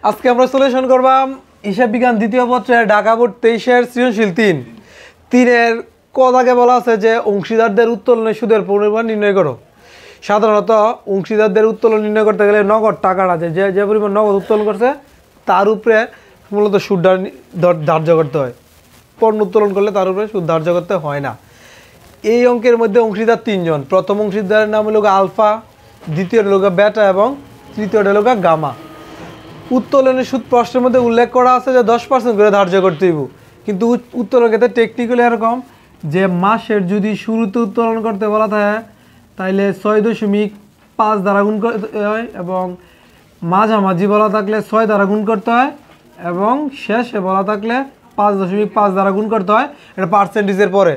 আজকে আমরা সলিউশন করবাম হিসাব বিজ্ঞান দ্বিতীয় পত্রের ঢাকা বোর্ড 23-এর সৃজনশীল 3-এর আগে বলা আছে যে অংশীদারদের উত্তোলনের সুদের পরিমাণ নির্ণয় করো। সাধারণত অংশীদারদের উত্তোলন নির্ণয় করতে গেলে নগদ টাকাটা যে পরিমাণ নগদ উত্তোলন করছে তার উপরে মূলত সুদ ধার্য করতে হয়। পণ্য উত্তোলন করলে তার উপরে সুদ ধার্য করতে হয় না। এই অঙ্কের মধ্যে অংশীদার 3 জন। প্রথম অংশীদারের নাম হলো আলফা, দ্বিতীয় হলো বেটা এবং তৃতীয় হলো গামা। উত্তোলনের সুদ প্রশ্নের মধ্যে উল্লেখ করা আছে যে 10% করে ধার্য করতে হইব, কিন্তু উত্তোলনের ক্ষেত্রে টেকনিক্যালি এরকম যে মাসের যদি শুরুতে উত্তোলন করতে বলা থাকে তাইলে 6.5 দ্বারা গুণ করতে হয়, এবং মাঝামাঝি বলা থাকলে 6 দ্বারা গুণ করতে হয়, এবং শেষে বলা থাকলে 5.5 দ্বারা গুণ করতে হয়। এটা পার্সেন্টেজের পরে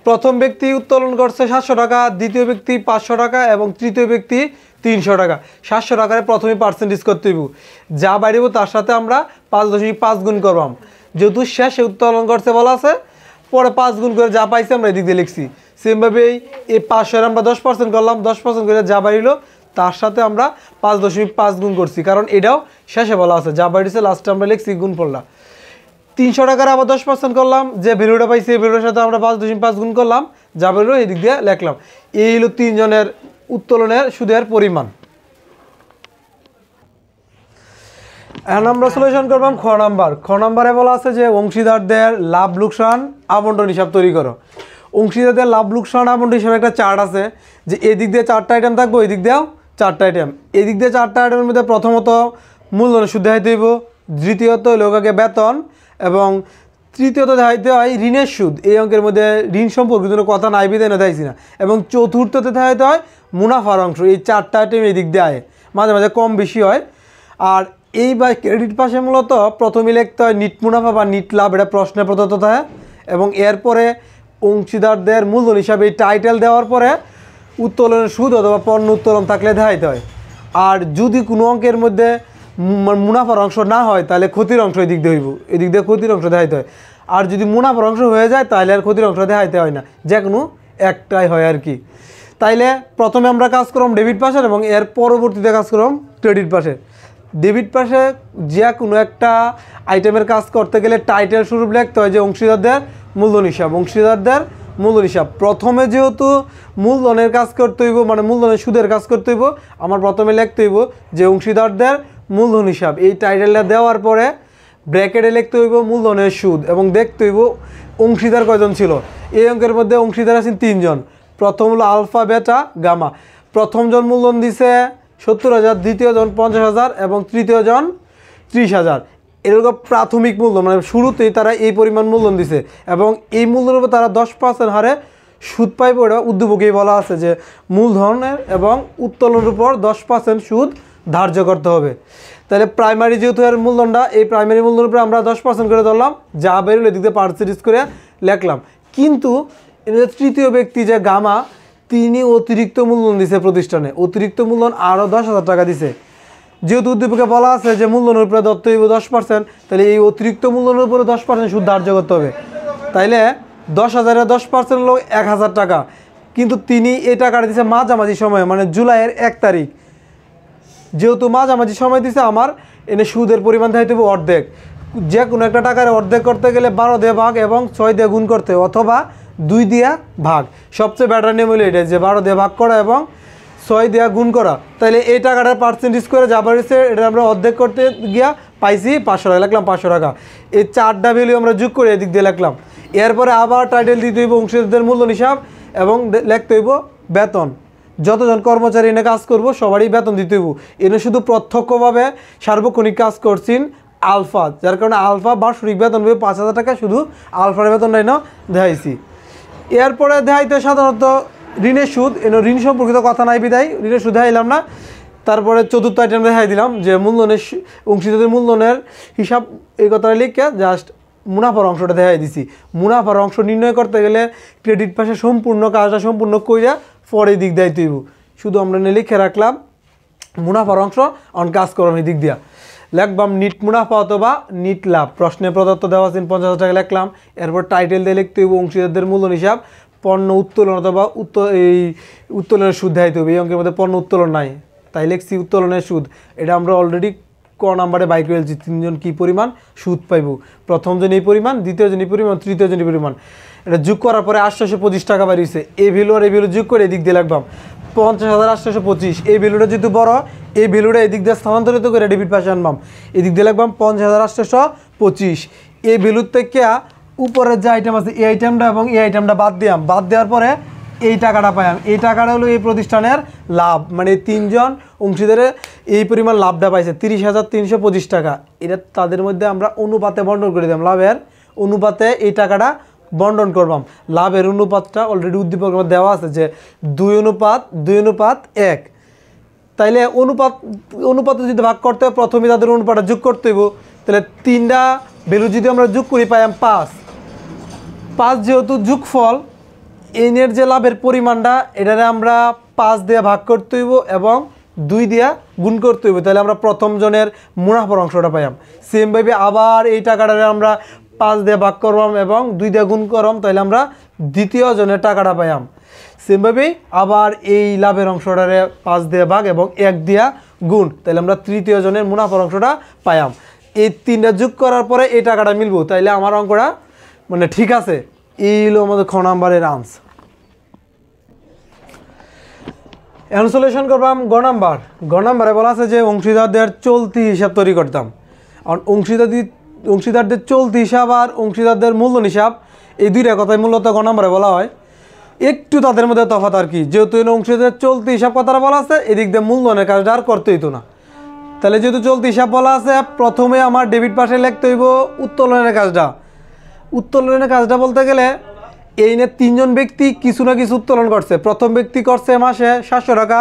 প্রথম ব্যক্তি উত্তোলন করছে 700 টাকা, দ্বিতীয় ব্যক্তি 500 টাকা এবং তৃতীয় ব্যক্তি 300 টাকা। 700 টাকায় প্রথমে পার্সেন্টেজ করতে হইব, যা বাড়িব তার সাথে আমরা 5.5 গুণ করবাম। যেহেতু শেষে উত্তোলন করছে বলা আছে, পরে 5 গুণ করে যা পাইছি আমরা এদিক দিয়ে লিখছি। সেমভাবেই এই 500 আমরা 10% করলাম, 10% করে যা বাড়িল তার সাথে আমরা 5.5 গুণ করছি, কারণ এটাও শেষে বলা আছে। যা বাড়িছে লাস্টে আমরা লিখছি গুণ পড়লা। 300 টাকার আবার 10% করলাম, যে ভ্যালুটা পাইছি এই ভ্যালুর সাথে আমরা 5.5 গুণ করলাম, যা বেরোলো এই দিক দিয়ে লিখলাম। এই হলো 3 জনের উত্তোলনের সুদের পরিমাণ। এখন আমরা সলিউশন করলাম খ নাম্বারে বলা আছে যে অংশীদারদের লাভ লোকসান আবন্টন হিসাব তৈরি করো। অংশীদারদের লাভ লোকসান আবন্টন হিসাবে একটা চার্ট আছে, যে এদিক দিয়ে 4টা আইটেম থাকবো, এই দিক দিয়েও 4টা আইটেম। এদিক দিয়ে 4টা আইটেমের মধ্যে প্রথমত মূলধনের সুদ দেখাইতে হইব, দ্বিতীয়ত লোককে বেতন, এবং তৃতীয়ত দেখাইতে হয় ঋণের সুদ। এই অঙ্কের মধ্যে ঋণ সম্পর্কিত কোনো কথা নাই বিধায় না দেখাইছি না। এবং চতুর্থতে দেখাইতে হয় মুনাফার অংশ। এই 4টা আইটেম এই দিক দিয়ে আয়, মাঝে মাঝে কম বেশি হয়। আর এই বা ক্রেডিট পাশে মূলত প্রথমে লিখতে হয় নিট মুনাফা বা নিট লাভ, এটা প্রশ্নে প্রদত্ত থাকে। এবং এরপরে অংশীদারদের মূলধন হিসাবে এই টাইটেল দেওয়ার পরে উত্তোলনের সুদ অথবা পণ্য উত্তোলন থাকলে দেখাইতে হয়। আর যদি কোনো অঙ্কের মধ্যে মুনাফার অংশ না হয় তাহলে ক্ষতির অংশ এদিক দিয়ে হইব, এদিক দিয়ে ক্ষতির অংশ দেখাইতে হয়। আর যদি মুনাফার অংশ হয়ে যায় তাহলে আর ক্ষতির অংশ দেখাইতে হয় না, যে কোনো একটাই হয় আর কি। তাইলে প্রথমে আমরা কাজ করলাম ডেবিট পাশের, এবং এর পরবর্তীতে কাজ করলাম ক্রেডিট পাশের। ডেবিট পাশে যে কোনো একটা আইটেমের কাজ করতে গেলে টাইটেল স্বরূপ লিখতে হয় যে অংশীদারদের মূলধন হিসাব। অংশীদারদের মূলধন হিসাব প্রথমে যেহেতু মূলধনের কাজ করতে হইব, মানে মূলধনের সুদের কাজ করতে হইব, আমার প্রথমে লিখতে হইব যে অংশীদারদের মূলধন হিসাব। এই টাইটেলটা দেওয়ার পরে ব্র্যাকেটে লিখতে হইব মূলধনের সুদ, এবং দেখতে হইব অংশীদার কয়জন ছিল। এই অঙ্কের মধ্যে অংশীদার আছেন 3 জন। প্রথম হলো আলফা, বেটা, গামা। প্রথম জন মূলধন দিছে 70,000, দ্বিতীয় জন 50,000 এবং তৃতীয় জন 30,000। এরকম প্রাথমিক মূলধন, মানে শুরুতেই তারা এই পরিমাণ মূলধন দিছে, এবং এই মূলধনের উপর তারা 10% হারে সুদ পাইব। এটা উদ্যোগেই বলা আছে যে মূলধনের এবং উত্তোলনের উপর 10% সুদ ধার্য করতে হবে। তাহলে প্রাইমারি যেহেতু এর মূলধনটা, এই প্রাইমারি মূলধনের উপরে আমরা 10% করে ধরলাম, যা বেরোলে এদিক দিয়ে পার্সেন্টেজ করে লিখলাম। কিন্তু তৃতীয় ব্যক্তি যে গামা, তিনি অতিরিক্ত মূলধন দিছে প্রতিষ্ঠানে, অতিরিক্ত মূলধন আরও 10,000 টাকা দিছে। যেহেতু উদ্দীপকে বলা আছে যে মূলধনের উপরে ধরতে হইব 10%, তাহলে এই অতিরিক্ত মূলধনের উপরে 10% সুদ ধার্য করতে হবে। তাইলে 10,000-এর 10% হলো 1,000 টাকা। কিন্তু তিনি এই টাকাটা দিছে মাঝামাঝি সময়ে, মানে জুলাইয়ের 1 তারিখ। যেহেতু মাঝামাঝি সময় দিছে, আমার এনে সুদের পরিমাণ দেখাইতে হবে অর্ধেক। যে কোনো একটা টাকার অর্ধেক করতে গেলে 12 দিয়ে ভাগ এবং 6 দিয়ে গুণ করতে, অথবা 2 দিয়া ভাগ। সবচেয়ে বেটার নিয়ম হলো এটা, যে 12 দিয়ে ভাগ করা এবং 6 দিয়া গুণ করা। তাহলে এই টাকাটার পার্সেন্টেজ করে যা বাড়িছে এটা আমরা অর্ধেক করতে গিয়া পাইছি 500 টাকা, লিখলাম 500 টাকা। এই 4টা ভ্যালু আমরা যোগ করে এদিক দিয়ে লিখলাম। এরপরে আবার টাইটেল দিতে হইব অংশীদারদের মূলধন হিসাব, এবং লিখতে হইব বেতন। যতজন কর্মচারী এনে কাজ করব সবারই বেতন দিতে হইব। এনে শুধু প্রত্যক্ষভাবে সার্বক্ষণিক কাজ করছেন আলফা, যার কারণে আলফা বার্ষিক বেতন হবে 5,000 টাকা, শুধু আলফার বেতনটাই না দেখাইছি। এরপরে দেখাইতে সাধারণত ঋণের সুদ, ঋণ সম্পর্কিত কথা নাই বিদায় ঋণের সুদ দেখাইলাম না। তারপরে চতুর্থ আইটেম দেখাই দিলাম যে মূলধনের অংশীদারদের মূলধনের হিসাব, এই কথাটা লিখে জাস্ট মুনাফার অংশটা দেখাই দিছি। মুনাফার অংশ নির্ণয় করতে গেলে ক্রেডিট পাশে সম্পূর্ণ কাজটা সম্পূর্ণ কইরা পরে দিক দেয় তুইব। শুধু আমরা লিখে রাখলাম মুনাফার অংশ, অন কাজ করলাম এই দিক দিয়া লিখবাম নিট মুনাফা অথবা নিট লাভ। প্রশ্নে প্রদত্ত দেওয়া আছে 50,000 টাকা লিখলাম। এরপর টাইটেল দিয়ে লিখতে হইব অংশীদারদের মূলধন হিসাব, পণ্য উত্তোলন অথবা এই উত্তোলনের সুদ দেখাইতে হবে। এই অঙ্কের মধ্যে পণ্য উত্তোলন নাই, তাই লিখছি উত্তোলনের সুদ। এটা আমরা অলরেডি ক নাম্বারে বাই করে ফেলছি তিনজন কী পরিমাণ সুদ পাইব। প্রথম জন এই পরিমাণ, দ্বিতীয় জন এই পরিমাণ, তৃতীয় জন এই পরিমাণ। এটা যোগ করার পরে 825 টাকা বাড়িয়েছে। এই ভ্যালু আর এই ভ্যালু যোগ করে এদিক দিয়ে লাগবাম 50,825। এই ভ্যালুটা যেহেতু বড়, এই ভ্যালুটা এদিক দিয়ে স্থানান্তরিত করে ডেবিট পাশে আনবাম, এদিক দিয়ে লাগবাম 50,825। এই ভ্যালুর থেকে উপরের যে আইটেম আছে এই আইটেমটা এবং এই আইটেমটা বাদ দিয়াম, বাদ দেওয়ার পরে এই টাকাটা পাইয়াম। এই টাকাটা হলো এই প্রতিষ্ঠানের লাভ, মানে তিনজন অংশীদারে এই পরিমাণ লাভটা পাইছে 30,325 টাকা। এটা তাদের মধ্যে আমরা অনুপাতে বন্টন করে দিলাম, লাভের অনুপাতে এই টাকাটা বন্টন করবাম। লাভের অনুপাতটা অলরেডি উদ্দীপক দেওয়া আছে যে 2:1। তাইলে অনুপাতে যদি ভাগ করতে হয় প্রথমে তাদের অনুপাতটা যোগ করতে হইব। তাহলে তিনটা ভ্যালু যদি আমরা যোগ করি পাইয়াম 5। যেহেতু যোগফল এনের যে লাভের পরিমাণটা এটারে আমরা 5 দিয়ে ভাগ করতে হইব এবং 2 দিয়া গুণ করতে হইব। তাহলে আমরা প্রথম জনের মুনাফার অংশটা পাইয়াম। সেমভাবে আবার এই টাকাটারে আমরা 5 দিয়ে ভাগ করবাম এবং 2 দিয়ে গুণ করবাম, তাহলে আমরা দ্বিতীয় জনের টাকাটা পাইয়াম। সেমভাবেই আবার এই লাভের অংশটারে 5 দিয়ে ভাগ এবং 1 দিয়া গুণ, তাহলে আমরা তৃতীয় জনের মুনাফার অংশটা পাইয়াম। এই তিনটা যোগ করার পরে এই টাকাটা মিলবো, তাইলে আমার অঙ্কটা মানে ঠিক আছে। এই হলো আমাদের খ নাম্বারের আনসার। এখন সলিউশন করবাম গ নাম্বার। গ নাম্বারে বলা আছে যে অংশীদারদের চলতি হিসাব তৈরি করতাম। আর অংশীদারদের চলতি হিসাব আর অংশীদারদের মূলধন হিসাব এই দুইটা কথাই মূলত গ নাম্বারে বলা হয়। একটু তাদের মধ্যে তফাৎ আর কি, যেহেতু অংশীদারদের চলতি হিসাব কথাটা বলা আছে, এদিক দিয়ে মূলধনের কাজটা আর করতে হইতো না। তাহলে যেহেতু চলতি হিসাব বলা আছে, প্রথমে আমার ডেবিট পাশে লিখতে হইব উত্তোলনের কাজটা। উত্তোলনের কাজটা বলতে গেলে এই নিয়ে তিনজন ব্যক্তি কিছু না কিছু উত্তোলন করছে। প্রথম ব্যক্তি করছে মাসে 700 টাকা,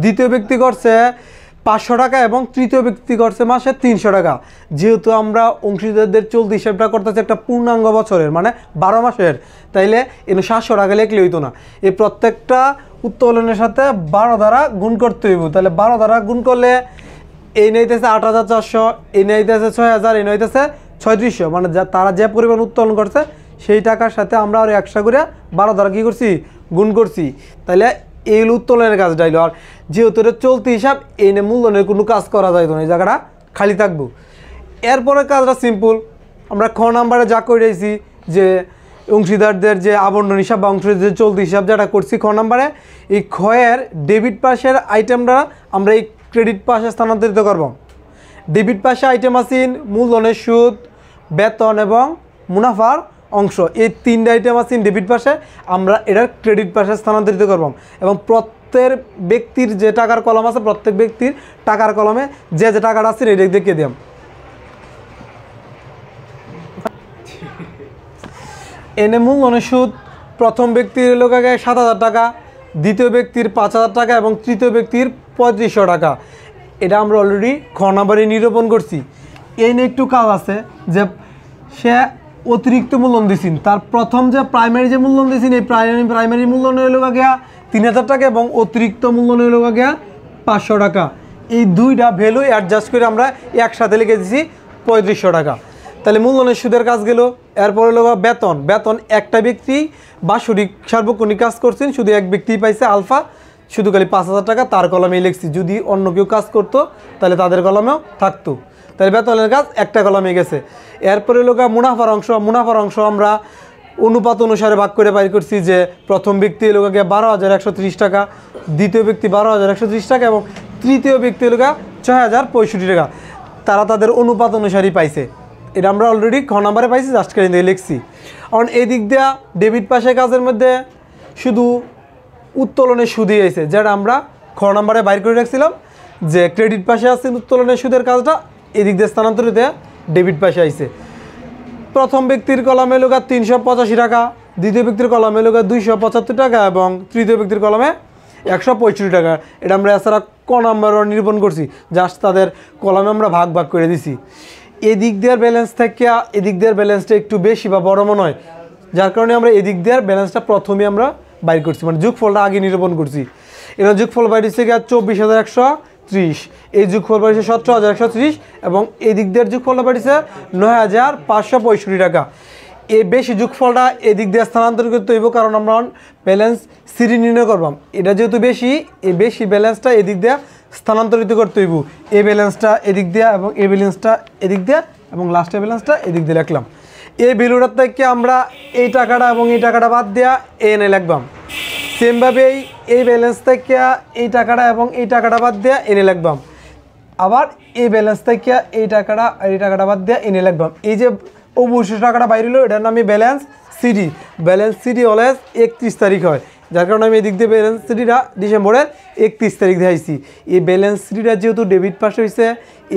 দ্বিতীয় ব্যক্তি করছে 500 টাকা এবং তৃতীয় ব্যক্তি করছে মাসে 300 টাকা। যেহেতু আমরা অংশীদারদের চলতি হিসাবটা করতেছি একটা পূর্ণাঙ্গ বছরের মানে 12 মাসের, তাইলে এনে 700 টাকা লিখলে হইতো না। এই প্রত্যেকটা উত্তোলনের সাথে 12 দ্বারা গুণ করতে হইব। তাহলে 12 দ্বারা গুণ করলে এই নিতেছে 8,400, এই নিতেছে 6,000, এই নিতেছে 3,600। মানে তারা যে পরিমাণ উত্তোলন করছে সেই টাকার সাথে আমরা আর একশো করে 12 দ্বারা কী করছি গুণ করছি। তাহলে এই উত্তোলনের কাজটা হইল। আর যেহেতু এটা চলতি হিসাব এই নিয়ে মূলধনের কোনো কাজ করা যাইতো না, এই জায়গাটা খালি থাকবো। এরপরে কাজটা সিম্পল, আমরা খ নাম্বারে যা করেছি যে অংশীদারদের যে আবন্টন হিসাব বা অংশীদারদের চলতি হিসাব যেটা করছি খ নাম্বারে, এই ক্ষয়ের ডেবিট পাশের আইটেমটা আমরা এই ক্রেডিট পাশে স্থানান্তরিত করব। ডেবিট পাশে আইটেম আছেন মূলধনের সুদ, বেতন এবং মুনাফার অংশ। এই তিনটা আইটেম আছেন ডেবিট পাশে, আমরা এটার ক্রেডিট পাশে স্থানান্তরিত করব এবং প্রত্যেক ব্যক্তির যে টাকার কলম আছে প্রত্যেক ব্যক্তির টাকার কলমে যে যে টাকাটা আছে এটা দেখিয়ে দিলাম। এনে মূলধনের সুদ প্রথম ব্যক্তির লোকাকে 7,000 টাকা, দ্বিতীয় ব্যক্তির 5,000 টাকা এবং তৃতীয় ব্যক্তির 3,500 টাকা। এটা আমরা অলরেডি খ নাম্বারে নিরূপণ করছি। এই নিয়ে একটু কাজ আছে যে সে অতিরিক্ত মূলধন দিয়েছেন, তার প্রথম যে প্রাইমারি যে মূলধন দিয়েছেন এই প্রাইমারি মূলধন হইল গিয়া 3,000 টাকা এবং অতিরিক্ত মূলধন হইল গিয়া 500 টাকা। এই দুইটা ভ্যালু অ্যাডজাস্ট করে আমরা একসাথে লিখে দিয়েছি 3,500 টাকা। তাহলে মূলধনের সুদের কাজ গেল। এরপর হলো বেতন। বেতন একটা ব্যক্তি বাৎসরিক সার্বক্ষণিক কাজ করছেন, শুধু এক ব্যক্তি পাইছে আলফা, শুধু খালি 5,000 টাকা তার কলমেই লিখছি। যদি অন্য কেউ কাজ করতো তাহলে তাদের কলমেও থাকতো। তাহলে বেতনের কাজ একটা কলমে গেছে। এরপরে হলো মুনাফার অংশ। মুনাফার অংশ আমরা অনুপাত অনুসারে ভাগ করে বাইর করছি যে প্রথম ব্যক্তি হলো 12,130 টাকা, দ্বিতীয় ব্যক্তি 12,130 টাকা এবং তৃতীয় ব্যক্তি হলো 6,065 টাকা। তারা তাদের অনুপাত অনুসারেই পাইছে। এটা আমরা অলরেডি খ নাম্বারে পাইছি, জাস্ট করে দিয়ে লিখছি। কারণ এই দিক দিয়া ডেবিট পাশে কাজের মধ্যে শুধু উত্তোলনের সুদই আইছে, যেটা আমরা খ নাম্বারে বাইর করে রাখছিলাম যে ক্রেডিট পাশে আছে উত্তোলনের সুদের কাজটা, এদিক দিয়ে স্থানান্তরিত ডেবিট পাশে আইছে। প্রথম ব্যক্তির কলমে লোক 385 টাকা, দ্বিতীয় ব্যক্তির কলমে লোক 275 টাকা এবং তৃতীয় ব্যক্তির কলমে 165 টাকা। এটা আমরা এছাড়া ক নাম্বার নিরূপণ করছি, জাস্ট তাদের কলমে আমরা ভাগ ভাগ করে দিছি। এদিক দেওয়ার ব্যালেন্স থেকে এদিক দেওয়ার ব্যালেন্সটা একটু বেশি বা বড় মনে হয়, যার কারণে আমরা এদিক দেওয়ার ব্যালেন্সটা প্রথমে আমরা বাইর করছি, মানে যোগফলটা আগে নিরূপণ করছি। এর যোগফল বাইর হচ্ছে 24,130, এই যোগফল বাড়িছে 17,130 এবং এই দিক দিয়ে যোগফলটা বাড়িছে 9,565 টাকা। এই বেশি যোগফলটা এদিক দিয়ে স্থানান্তর করতে হইব, কারণ আমরা ব্যালেন্স সিরি নির্ণয় করবাম। এটা যেহেতু বেশি, এই বেশি ব্যালেন্সটা এদিক দিয়ে স্থানান্তরিত করতে হইব। এই ব্যালেন্সটা এদিক দিয়া এবং এই ব্যালেন্সটা এদিক দিয়া এবং লাস্টের ব্যালেন্সটা এদিক দিয়ে লিখলাম। এই ভ্যালুটার থেকে আমরা এই টাকাটা এবং এই টাকাটা বাদ দেওয়া এনে লিখবাম। সেমভাবেই এই ব্যালেন্স থেকে এই টাকাটা এবং এই টাকাটা বাদ দেওয়া এনে লিখবাম। আবার এই ব্যালেন্স থেকে এই টাকাটা বাদ দেওয়া এনে লিখবাম। এই যে অবশিষ্ট টাকাটা বাইরে হলো এটার নামই balance CD. Balance CD always 31 তারিখ হয়, যার কারণে আমি এদিক দিয়ে ব্যালেন্স সিডিটা ডিসেম্বরের 31 তারিখ দিয়েছি। এই ব্যালেন্স সিডিটা যেহেতু ডেবিট পাশে হয়েছে,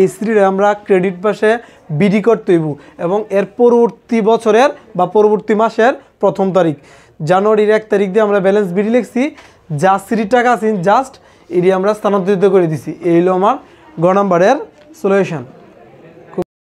এই সিডিটা আমরা ক্রেডিট পাশে বিডি করতে হইব এবং এর পরবর্তী বছরের বা পরবর্তী মাসের 1ম তারিখ জানুয়ারির 1 তারিখ দিয়ে আমরা ব্যালেন্স বিডি লিখছি। যা সিডির টাকা আছে জাস্ট এটি আমরা স্থানান্তরিত করে দিছি। এই হলো আমার গ নাম্বারের সলিউশন।